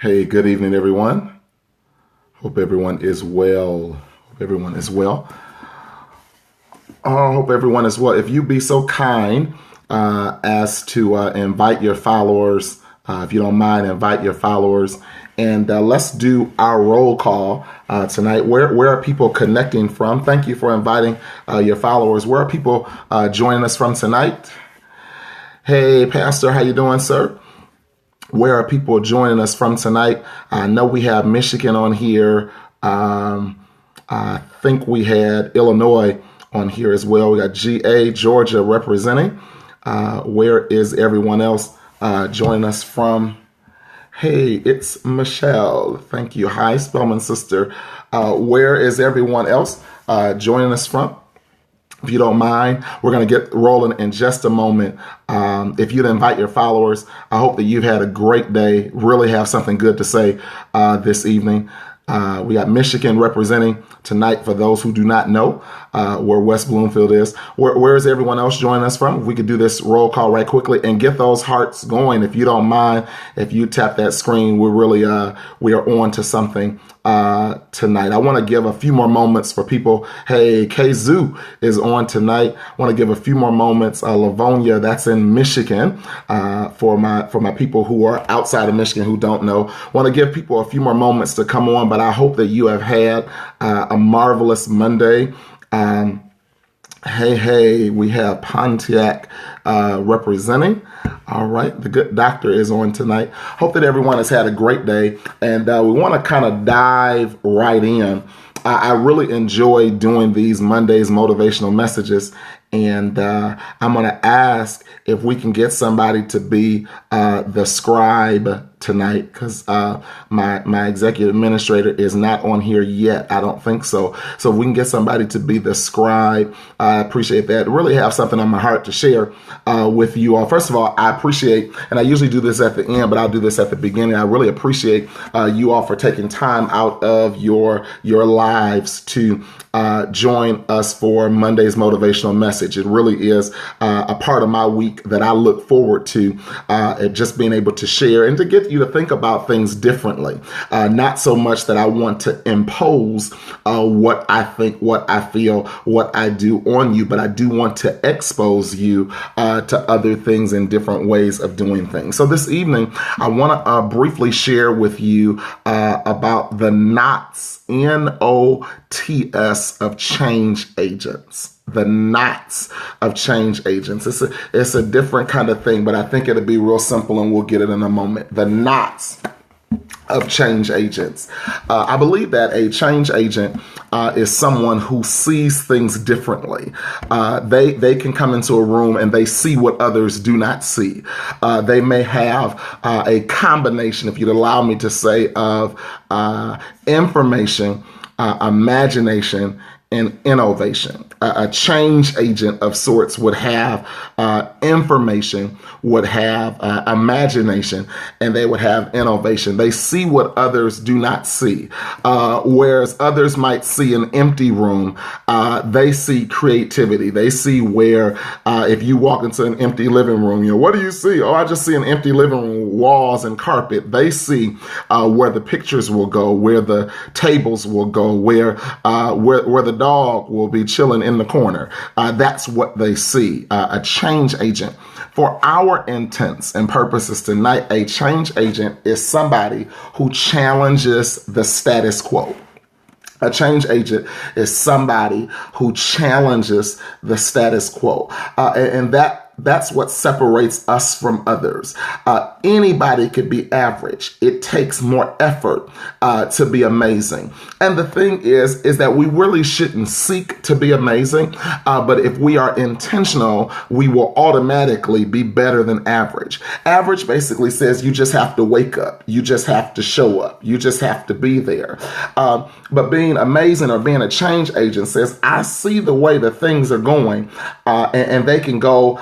Hey, good evening, everyone. Hope everyone is well. Hope everyone is well. Hope everyone is well. If you be so kind as to invite your followers, if you don't mind, invite your followers, and let's do our roll call tonight. Where are people connecting from? Thank you for inviting your followers. Where are people joining us from tonight? Hey, Pastor, how you doing, sir? Where are people joining us from tonight? I know we have Michigan on here. I think we had Illinois on here as well. We got GA, Georgia representing. Where is everyone else joining us from? Hey, it's Michelle. Thank you. Hi, Spellman sister. Where is everyone else joining us from? If you don't mind, we're going to get rolling in just a moment. If you'd invite your followers, I hope that you've had a great day, really have something good to say this evening. We got Michigan representing tonight for those who do not know where West Bloomfield is. Where is everyone else joining us from? If we could do this roll call right quickly and get those hearts going. If you don't mind, if you tap that screen, we are on to something tonight. I want to give a few more moments for people. Hey, Kazoo is on tonight. I want to give a few more moments. Livonia, that's in Michigan, for my people who are outside of Michigan who don't know. I want to give people a few more moments to come on, but I hope that you have had a marvelous Monday. Hey, we have Pontiac representing. All right, the good doctor is on tonight. Hope that everyone has had a great day, and we want to kind of dive right in. I really enjoy doing these Mondays motivational messages, and I'm going to ask if we can get somebody to be the scribe tonight, because my executive administrator is not on here yet. I don't think so. So if we can get somebody to be the scribe, I appreciate that. I really have something on my heart to share with you all. First of all, I appreciate, and I usually do this at the end, but I'll do this at the beginning. I really appreciate you all for taking time out of your lives to join us for Monday's motivational message. It really is a part of my week that I look forward to, just being able to share and to get you to think about things differently. Not so much that I want to impose what I think, what I feel, what I do on you, but I do want to expose you to other things and different ways of doing things. So this evening, I want to briefly share with you about the NOTS, NOTS of change agents. The NOTS of change agents. It's a different kind of thing, but I think it'll be real simple and we'll get it in a moment. The NOTS of change agents. I believe that a change agent is someone who sees things differently. They can come into a room and they see what others do not see. They may have a combination, if you'd allow me to say, of information, imagination, and innovation. A change agent of sorts would have information, would have imagination, and they would have innovation. They see what others do not see. Whereas others might see an empty room, they see creativity. They see where if you walk into an empty living room, what do you see? Oh, I just see an empty living room, walls and carpet. They see where the pictures will go, where the tables will go, where the dog will be chilling in the corner. That's what they see. A change agent. For our intents and purposes tonight, a change agent is somebody who challenges the status quo. A change agent is somebody who challenges the status quo. And that's what separates us from others. Anybody could be average. It takes more effort to be amazing. And the thing is that we really shouldn't seek to be amazing. But if we are intentional, we will automatically be better than average. Average basically says you just have to wake up. You just have to show up. You just have to be there. But being amazing or being a change agent says, I see the way that things are going, and they can go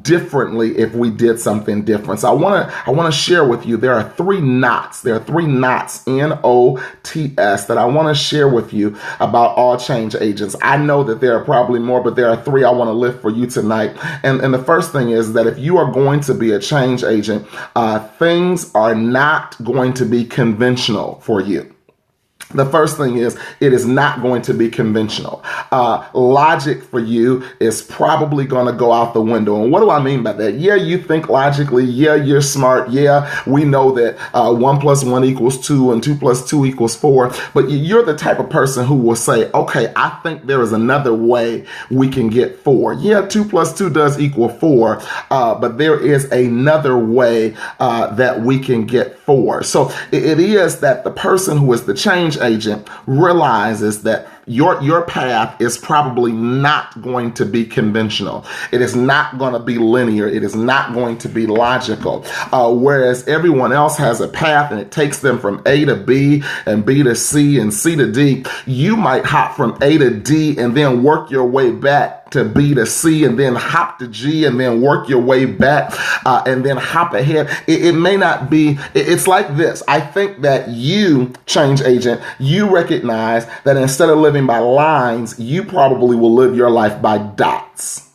differently if we did something different. So I want to share with you, there are three knots. There are three knots, NOTS, that I want to share with you about all change agents. I know that there are probably more, but there are three I want to lift for you tonight. And the first thing is that if you are going to be a change agent, things are not going to be conventional for you. The first thing is, it is not going to be conventional. Logic for you is probably going to go out the window. And what do I mean by that? Yeah, you think logically. Yeah, you're smart. Yeah, we know that 1 + 1 = 2 and 2 + 2 = 4. But you're the type of person who will say, okay, I think there is another way we can get 4. Yeah, 2 + 2 does equal 4, but there is another way that we can get 4. So it is that the person who is the change agent realizes that your path is probably not going to be conventional. It is not going to be linear. It is not going to be logical. Whereas everyone else has a path and it takes them from A to B and B to C and C to D. You might hop from A to D and then work your way back to B to C and then hop to G and then work your way back and then hop ahead. It may not be, it's like this. I think that you, change agent, you recognize that instead of living by lines, you probably will live your life by dots.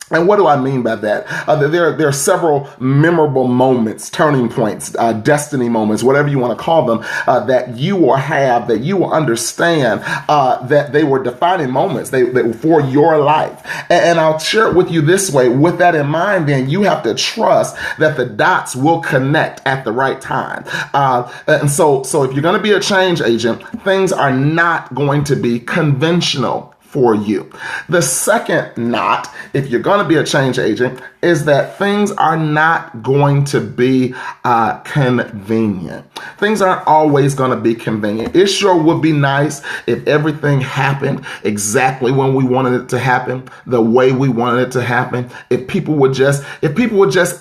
And what do I mean by that? There are several memorable moments, turning points, destiny moments, whatever you want to call them, that you will have, that you will understand that they were defining moments they were for your life. And I'll share it with you this way. With that in mind, then you have to trust that the dots will connect at the right time. And so if you're going to be a change agent, things are not going to be conventional for you. The second knot, if you're going to be a change agent, is that things are not going to be convenient. Things aren't always going to be convenient. It sure would be nice if everything happened exactly when we wanted it to happen, the way we wanted it to happen. If people would just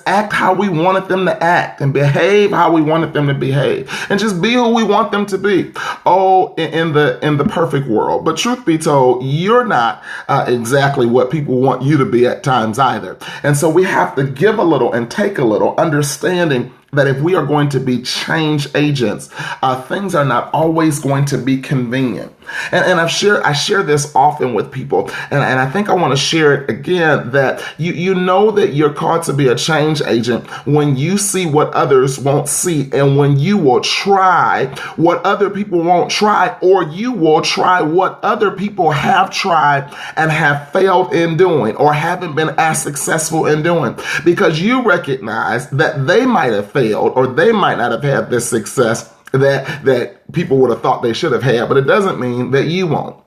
act how we wanted them to act and behave how we wanted them to behave and just be who we want them to be. Oh, in the perfect world. But truth be told, you're not exactly what people want you to be at times either. And so we have to give a little and take a little, understanding that if we are going to be change agents, things are not always going to be convenient. And I share this often with people, and I think I want to share it again, that you know that you're called to be a change agent when you see what others won't see, and when you will try what other people won't try, or you will try what other people have tried and have failed in doing, or haven't been as successful in doing, because you recognize that they might have failed, or they might not have had this success that people would have thought they should have had, but it doesn't mean that you won't.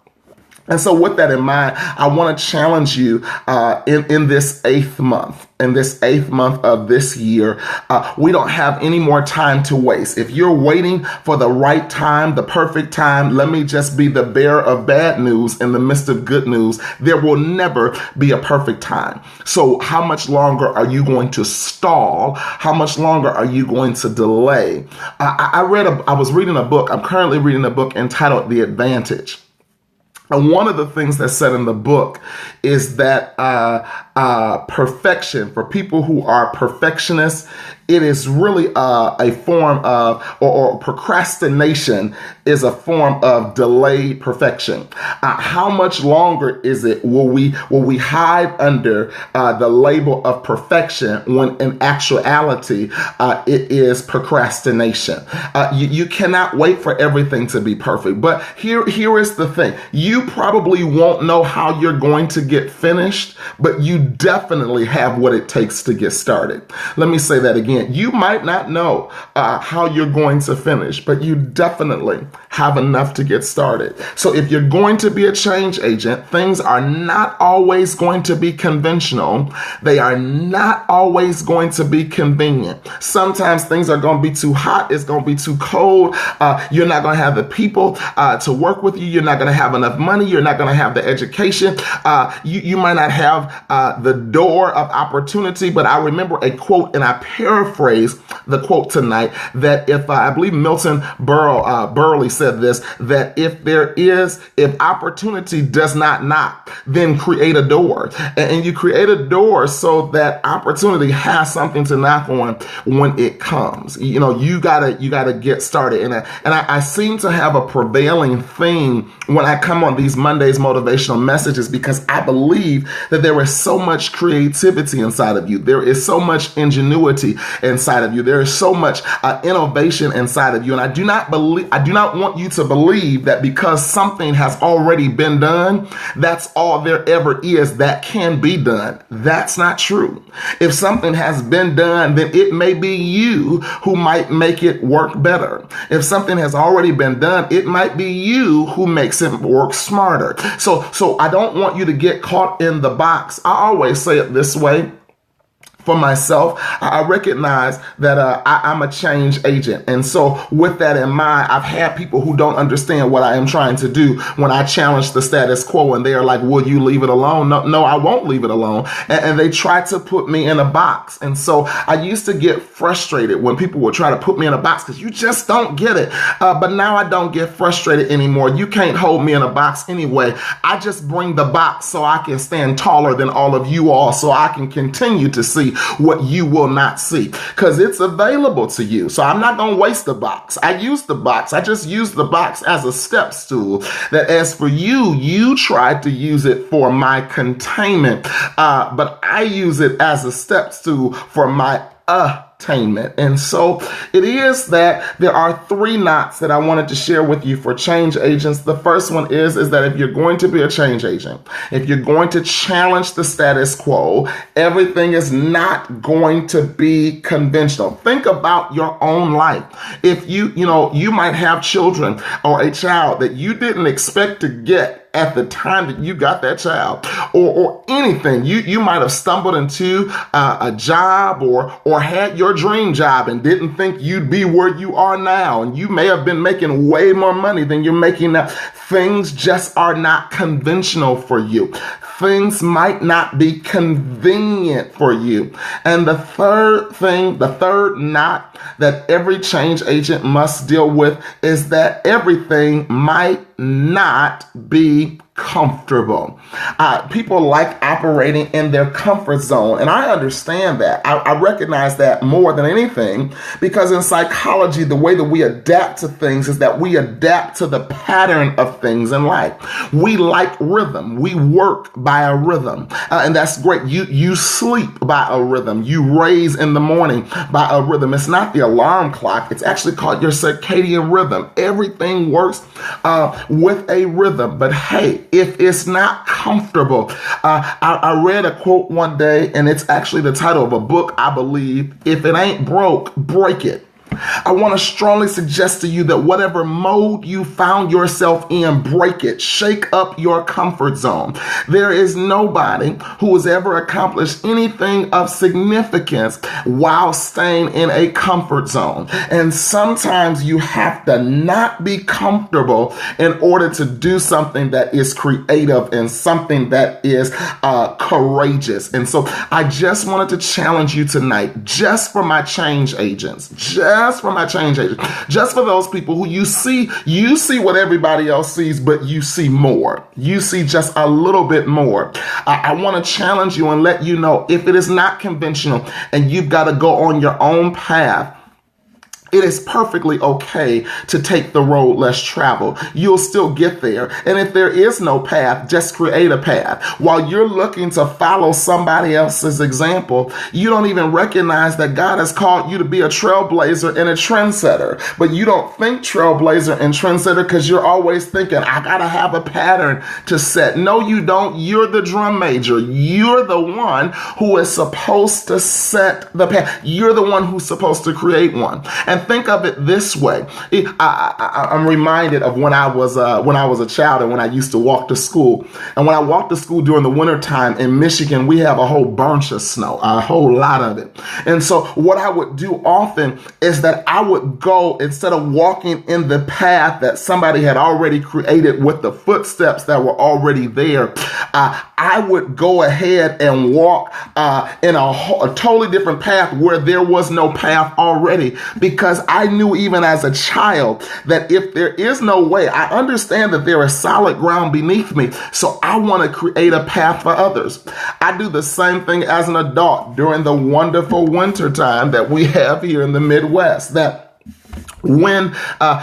And so with that in mind, I want to challenge you in this eighth month. In this eighth month of this year, we don't have any more time to waste. If you're waiting for the right time, the perfect time, let me just be the bearer of bad news in the midst of good news. There will never be a perfect time. So how much longer are you going to stall? How much longer are you going to delay? I was reading a book. I'm currently reading a book entitled The Advantage. And one of the things that's said in the book is that perfection, for people who are perfectionists, it is really a form of, or procrastination is a form of delayed perfection. How much longer is it will we hide under the label of perfection when in actuality it is procrastination? You cannot wait for everything to be perfect. But here is the thing. You probably won't know how you're going to get finished, but you definitely have what it takes to get started. Let me say that again. You might not know how you're going to finish, but you definitely have enough to get started. So if you're going to be a change agent, things are not always going to be conventional. They are not always going to be convenient. Sometimes things are going to be too hot. It's going to be too cold. You're not going to have the people to work with you. You're not going to have enough money. You're not going to have the education. You might not have the door of opportunity. But I remember a quote, and I paraphrase the quote tonight, that if I believe Milton Berle always said this, that if opportunity does not knock, then create a door. And you create a door so that opportunity has something to knock on when it comes. You gotta get started. And I seem to have a prevailing theme when I come on these Mondays motivational messages, because I believe that there is so much creativity inside of you. There is so much ingenuity inside of you. There is so much innovation inside of you. And I do not want you to believe that because something has already been done, that's all there ever is that can be done. That's not true. If something has been done, then it may be you who might make it work better. If something has already been done, it might be you who makes it work smarter. So I don't want you to get caught in the box. I always say it this way. For myself, I recognize that I'm a change agent. And so with that in mind, I've had people who don't understand what I am trying to do when I challenge the status quo, and they are like, will you leave it alone? No, I won't leave it alone. And they try to put me in a box. And so I used to get frustrated when people would try to put me in a box because you just don't get it. But now I don't get frustrated anymore. You can't hold me in a box anyway. I just bring the box so I can stand taller than all of you all, so I can continue to see what you will not see, because it's available to you. So I'm not going to waste the box. I use the box. I just use the box as a step stool, that as for you, you tried to use it for my containment, but I use it as a step stool for my attainment. And so it is that there are 3 knots that I wanted to share with you for change agents. The first one is that if you're going to be a change agent, if you're going to challenge the status quo, everything is not going to be conventional. Think about your own life. If you might have children or a child that you didn't expect to get at the time that you got that child, or anything. You might have stumbled into a job or had your dream job and didn't think you'd be where you are now. And you may have been making way more money than you're making now. Things just are not conventional for you. Things might not be convenient for you. And the third knot that every change agent must deal with is that everything might not be comfortable. People like operating in their comfort zone. And I understand that. I recognize that more than anything, because in psychology, the way that we adapt to things is that we adapt to the pattern of things in life. We like rhythm. We work by a rhythm. And that's great. You sleep by a rhythm. You raise in the morning by a rhythm. It's not the alarm clock. It's actually called your circadian rhythm. Everything works with a rhythm. But hey, if it's not comfortable, I read a quote one day, and it's actually the title of a book, I believe. If it ain't broke, break it. I want to strongly suggest to you that whatever mode you found yourself in, break it. Shake up your comfort zone. There is nobody who has ever accomplished anything of significance while staying in a comfort zone. And sometimes you have to not be comfortable in order to do something that is creative and something that is courageous. And so I just wanted to challenge you tonight, just for my change agents, just for those people who you see what everybody else sees, but you see more. You see just a little bit more. I want to challenge you and let you know, if it is not conventional and you've got to go on your own path, it is perfectly okay to take the road less traveled. You'll still get there. And if there is no path, just create a path. While you're looking to follow somebody else's example, you don't even recognize that God has called you to be a trailblazer and a trendsetter. But you don't think trailblazer and trendsetter because you're always thinking, I gotta have a pattern to set. No, you don't. You're the drum major. You're the one who is supposed to set the path. You're the one who's supposed to create one. And think of it this way. I'm reminded of when I was a child and when I used to walk to school. And when I walked to school during the wintertime in Michigan, we have a whole bunch of snow, a whole lot of it. And so what I would do often is that I would go, instead of walking in the path that somebody had already created with the footsteps that were already there, I would go ahead and walk in a totally different path where there was no path already, because because I knew even as a child that if there is no way, I understand that there is solid ground beneath me. So I want to create a path for others. I do the same thing as an adult during the wonderful winter time that we have here in the Midwest, that when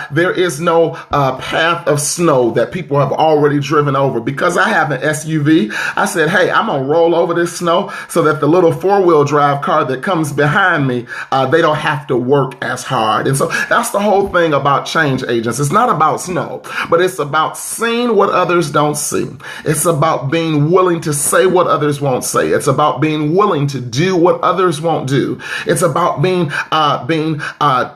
there is no path of snow that people have already driven over, because I have an SUV, I said, hey, I'm going to roll over this snow so that the little four-wheel drive car that comes behind me, they don't have to work as hard. And so that's the whole thing about change agents. It's not about snow, but it's about seeing what others don't see. It's about being willing to say what others won't say. It's about being willing to do what others won't do. It's about being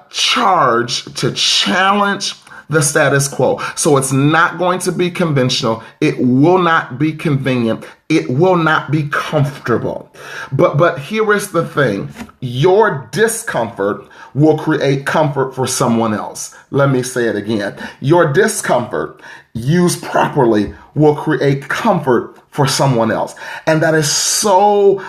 charged to challenge the status quo. So it's not going to be conventional. It will not be convenient. It will not be comfortable. But here is the thing. Your discomfort will create comfort for someone else. Let me say it again. Your discomfort, used properly, will create comfort for someone else. And that is so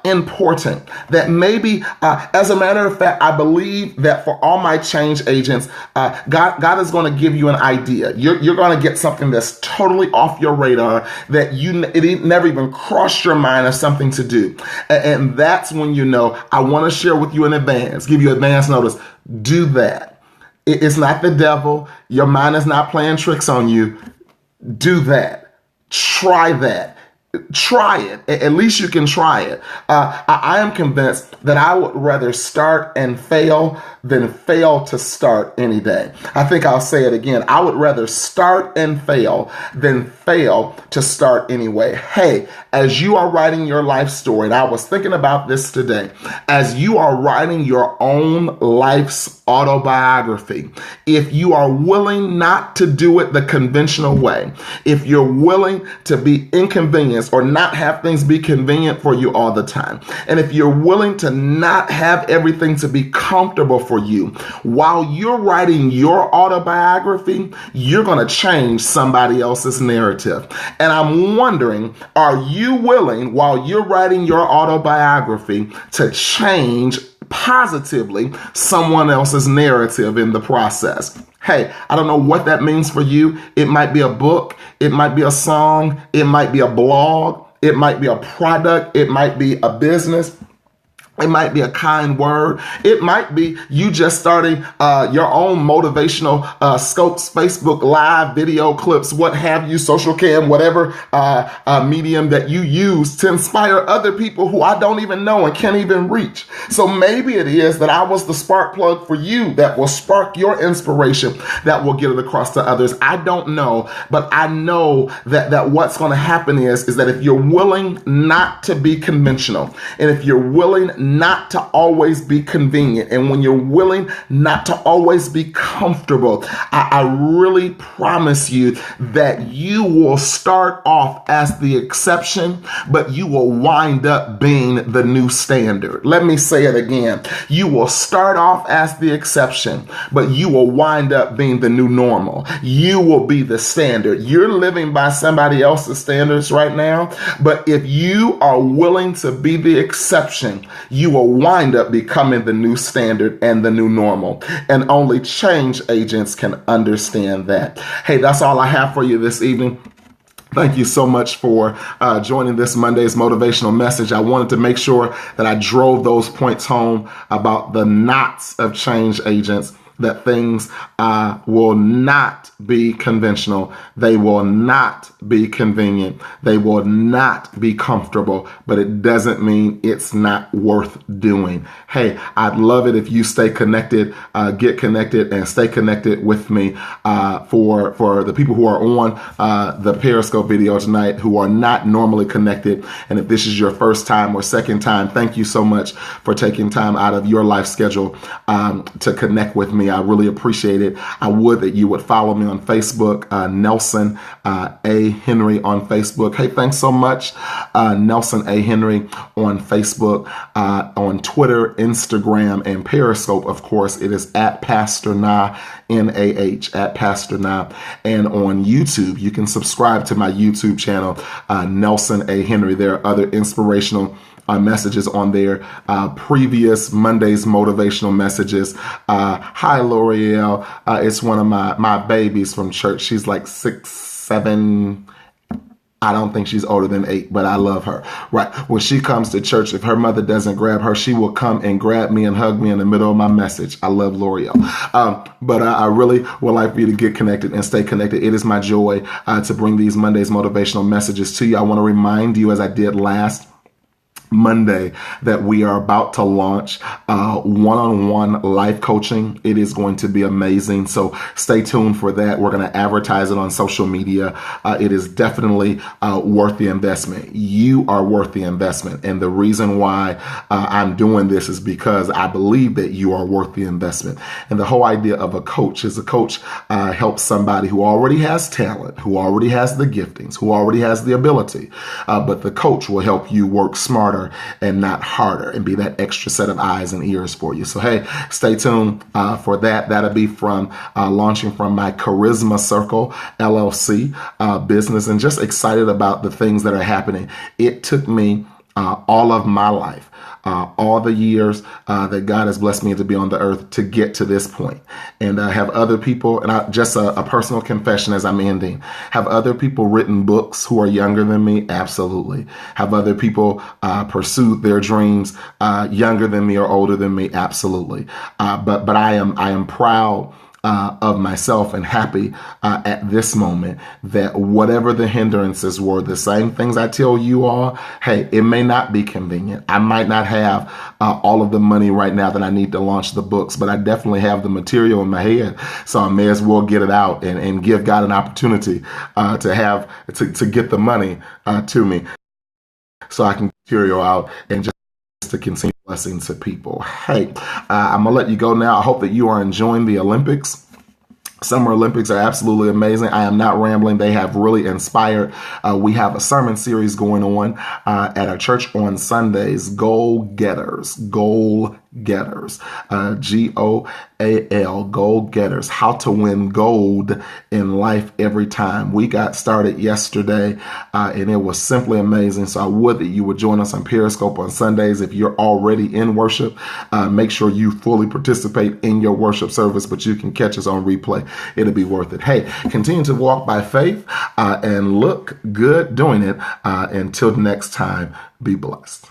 important that maybe, as a matter of fact, I believe that for all my change agents, God is going to give you an idea. You're going to get something that's totally off your radar, that it never even crossed your mind as something to do. And that's when you know, I want to share with you in advance, give you advance notice, do that. It's not the devil. Your mind is not playing tricks on you. Do that. Try that. Try it. At least you can try it. I am convinced that I would rather start and fail than fail to start any day. I think I'll say it again. I would rather start and fail than fail to start anyway. Hey, as you are writing your life story, and I was thinking about this today, as you are writing your own life's autobiography, if you are willing not to do it the conventional way, if you're willing to be inconvenienced or not have things be convenient for you all the time, and if you're willing to not have everything to be comfortable for you, while you're writing your autobiography, you're going to change somebody else's narrative. And I'm wondering, are you willing, while you're writing your autobiography, to change positively someone else's narrative in the process? Hey, I don't know what that means for you. It might be a book. It might be a song. It might be a blog. It might be a product. It might be a business. It might be a kind word. It might be you just starting your own motivational scopes, Facebook Live, video clips, what have you, social cam, whatever medium that you use to inspire other people who I don't even know and can't even reach. So maybe it is that I was the spark plug for you that will spark your inspiration, that will get it across to others. I don't know, but I know that what's going to happen is that if you're willing not to be conventional, and if you're willing not to always be convenient, and when you're willing not to always be comfortable, I really promise you that you will start off as the exception, but you will wind up being the new standard. Let me say it again. You will start off as the exception, but you will wind up being the new normal. You will be the standard. You're living by somebody else's standards right now, but if you are willing to be the exception, you will wind up becoming the new standard and the new normal. And only change agents can understand that. Hey, that's all I have for you this evening. Thank you so much for joining this Monday's motivational message. I wanted to make sure that I drove those points home about the knots of change agents, that things will not be conventional. They will not be convenient. They will not be comfortable, but it doesn't mean it's not worth doing. Hey, I'd love it if you stay connected, get connected and stay connected with me for the people who are on the Periscope video tonight who are not normally connected. And if this is your first time or second time, thank you so much for taking time out of your life schedule to connect with me. I really appreciate it. I would that you would follow me on Facebook, Nelson A. Henry on Facebook. Hey, thanks so much, Nelson A. Henry on Facebook, on Twitter, Instagram, and Periscope. Of course, it is at Pastor Nah, N-A-H, at Pastor Nah. And on YouTube, you can subscribe to my YouTube channel, Nelson A. Henry. There are other inspirational messages on there, previous Monday's motivational messages. Hi, L'Oreal. It's one of my babies from church. She's like 6, 7. I don't think she's older than 8, but I love her. Right. When she comes to church, if her mother doesn't grab her, she will come and grab me and hug me in the middle of my message. I love L'Oreal. But I really would like for you to get connected and stay connected. It is my joy to bring these Monday's motivational messages to you. I want to remind you, as I did last Monday, that we are about to launch one-on-one life coaching. It is going to be amazing. So stay tuned for that. We're going to advertise it on social media. It is definitely worth the investment. You are worth the investment. And the reason why I'm doing this is because I believe that you are worth the investment. And the whole idea of a coach is a coach helps somebody who already has talent, who already has the giftings, who already has the ability. But the coach will help you work smarter and not harder, and be that extra set of eyes and ears for you. So, hey, stay tuned for that. That'll be from launching from my Charisma Circle LLC business, and just excited about the things that are happening. It took me all of my life, all the years that God has blessed me to be on the earth to get to this point. And I have other people, and just a personal confession as I'm ending, have other people written books who are younger than me? Absolutely. Have other people pursued their dreams younger than me or older than me? Absolutely. But I am proud of myself and happy at this moment that whatever the hindrances were, the same things I tell you all, hey, it may not be convenient. I might not have all of the money right now that I need to launch the books, but I definitely have the material in my head. So I may as well get it out and give God an opportunity to get the money to me so I can get material out and just to continue blessings to people. Hey, I'm gonna let you go now. I hope that you are enjoying the Olympics. Summer Olympics are absolutely amazing. I am not rambling. They have really inspired. We have a sermon series going on at our church on Sundays. Goal Getters. G-O-A-L, Goal Getters, how to win gold in life every time. We got started yesterday and it was simply amazing. So I would that you would join us on Periscope on Sundays. If you're already in worship, make sure you fully participate in your worship service, but you can catch us on replay. It'll be worth it. Hey, continue to walk by faith and look good doing it. Until next time, be blessed.